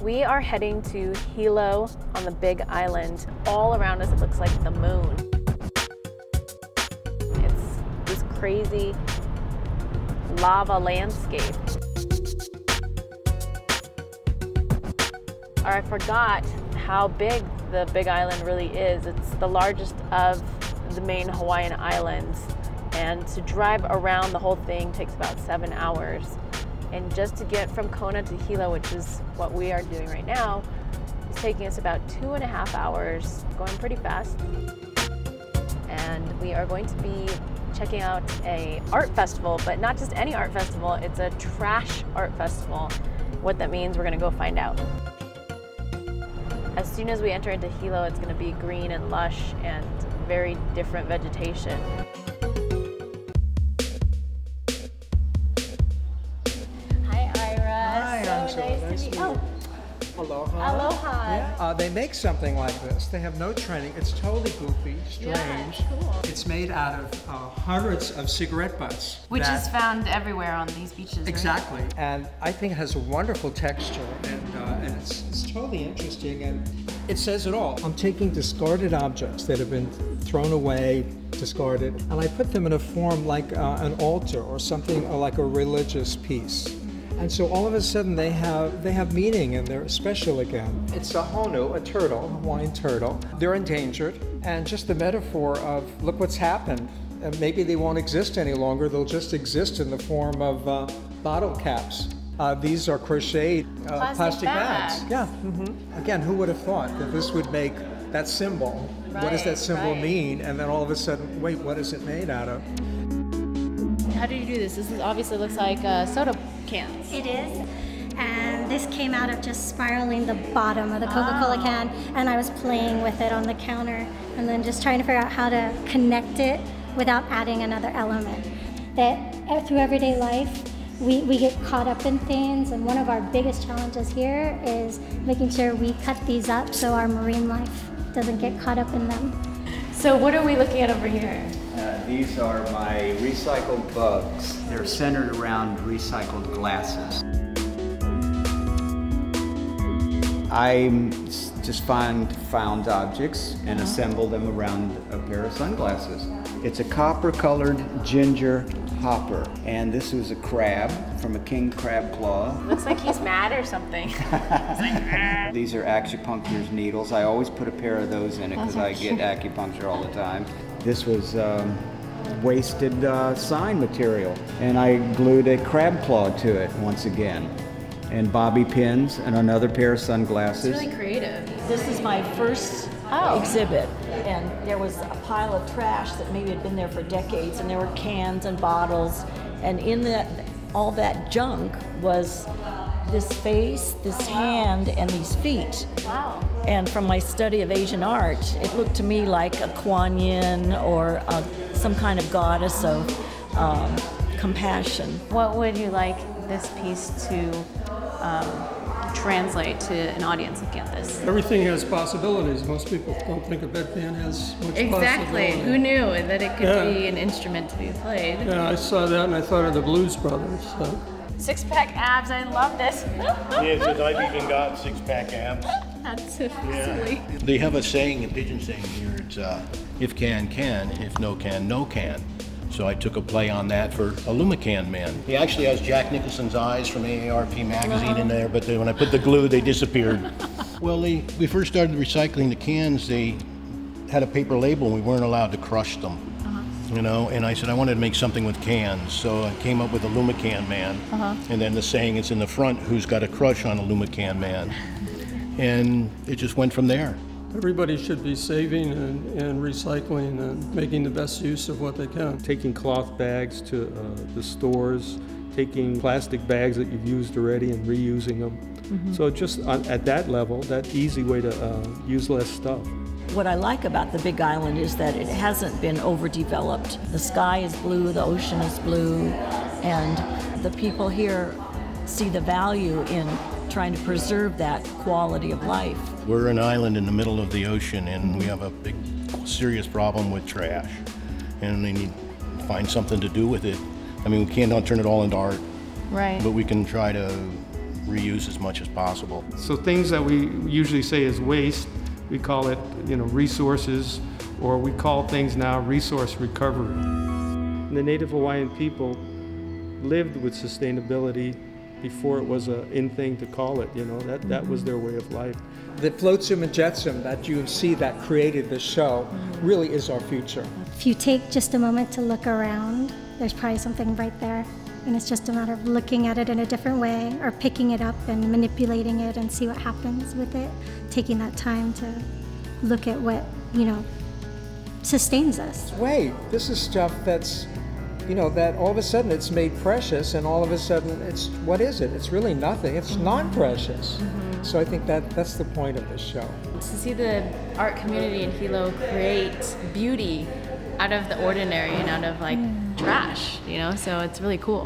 We are heading to Hilo on the Big Island. All around us it looks like the moon. It's this crazy lava landscape. I forgot how big the Big Island really is. It's the largest of the main Hawaiian islands, and to drive around the whole thing takes about 7 hours. And just to get from Kona to Hilo, which is what we are doing right now, it's taking us about 2.5 hours, going pretty fast. And we are going to be checking out a art festival, but not just any art festival, it's a trash art festival. What that means, we're gonna go find out. As soon as we enter into Hilo, it's going to be green and lush and very different vegetation. Hi, Ira. Hi, so Angela. nice to meet you. Aloha. Aloha. Yeah, they make something like this. They have no training. It's totally goofy, strange. Yeah, cool. It's made out of hundreds of cigarette butts. Which is found everywhere on these beaches, exactly. Right? And I think it has a wonderful texture, and it's totally interesting, and it says it all. I'm taking discarded objects that have been thrown away, discarded, and I put them in a form like an altar or something like a religious piece. And so all of a sudden they have meaning and they're special again. It's a honu, a turtle, a Hawaiian turtle. They're endangered, and just the metaphor of look what's happened. And maybe they won't exist any longer. They'll just exist in the form of bottle caps. These are crocheted plastic bags. Yeah. Mm-hmm. Again, who would have thought that this would make that symbol? Right, what does that symbol mean? And then all of a sudden, wait, what is it made out of? How did you do this? This obviously looks like soda cans. It is. And this came out of just spiraling the bottom of the Coca-Cola can, and I was playing with it on the counter and then just trying to figure out how to connect it without adding another element. That through everyday life, we get caught up in things, and one of our biggest challenges here is making sure we cut these up so our marine life doesn't get caught up in them. So what are we looking at over here? These are my recycled bugs. They're centered around recycled glasses. I just found objects and assemble them around a pair of sunglasses. It's a copper-colored ginger hopper, and this was a crab from a king crab claw. Looks like he's mad or something. These are acupuncturer's needles. I always put a pair of those in it because I get acupuncture all the time. This was wasted sign material, and I glued a crab claw to it once again. And bobby pins and another pair of sunglasses. It's really creative. This is my first exhibit, and there was a pile of trash that maybe had been there for decades, and there were cans and bottles, and in that, all that junk was this face, this hand, and these feet. Wow. And from my study of Asian art, it looked to me like a Kuan Yin or some kind of goddess of compassion. What would you like this piece to translate to an audience looking at this? Everything has possibilities. Most people don't think a bedpan has much possibility. Who knew that it could be an instrument to be played? Yeah, I saw that and I thought of the Blues Brothers. So. Six-pack abs, I love this. Yes, I've even got six-pack abs. That's so silly. They have a saying, a pigeon saying here, it's if can, can, if no can, no can. So I took a play on that for a Lumacan man. He actually has Jack Nicholson's eyes from AARP magazine in there, but when I put the glue, they disappeared. Well, we first started recycling the cans. They had a paper label and we weren't allowed to crush them. You know, and I said I wanted to make something with cans, so I came up with a Lumacan man. And then the saying is in the front, who's got a crush on a Lumacan man? And it just went from there. Everybody should be saving and recycling and making the best use of what they can. Taking cloth bags to the stores, taking plastic bags that you've used already and reusing them. So just at that level, that easy way to use less stuff. What I like about the Big Island is that it hasn't been overdeveloped. The sky is blue, the ocean is blue, and the people here see the value in trying to preserve that quality of life. We're an island in the middle of the ocean, and we have a big, serious problem with trash, and they need to find something to do with it. I mean, we can't turn it all into art, Right. but we can try to reuse as much as possible. So things that we usually say is waste, we call it, resources, or we call things now resource recovery. The Native Hawaiian people lived with sustainability before it was an in thing to call it, that was their way of life. The flotsam and jetsam that you see that created this show really is our future. If you take just a moment to look around, there's probably something right there. And it's just a matter of looking at it in a different way, or picking it up and manipulating it and see what happens with it. Taking that time to look at what, sustains us. Wait, this is stuff that's, that all of a sudden it's made precious, and all of a sudden what is it? It's really nothing. It's non-precious. So I think that's the point of this show. To see the art community in Hilo create beauty out of the ordinary and out of trash, so it's really cool.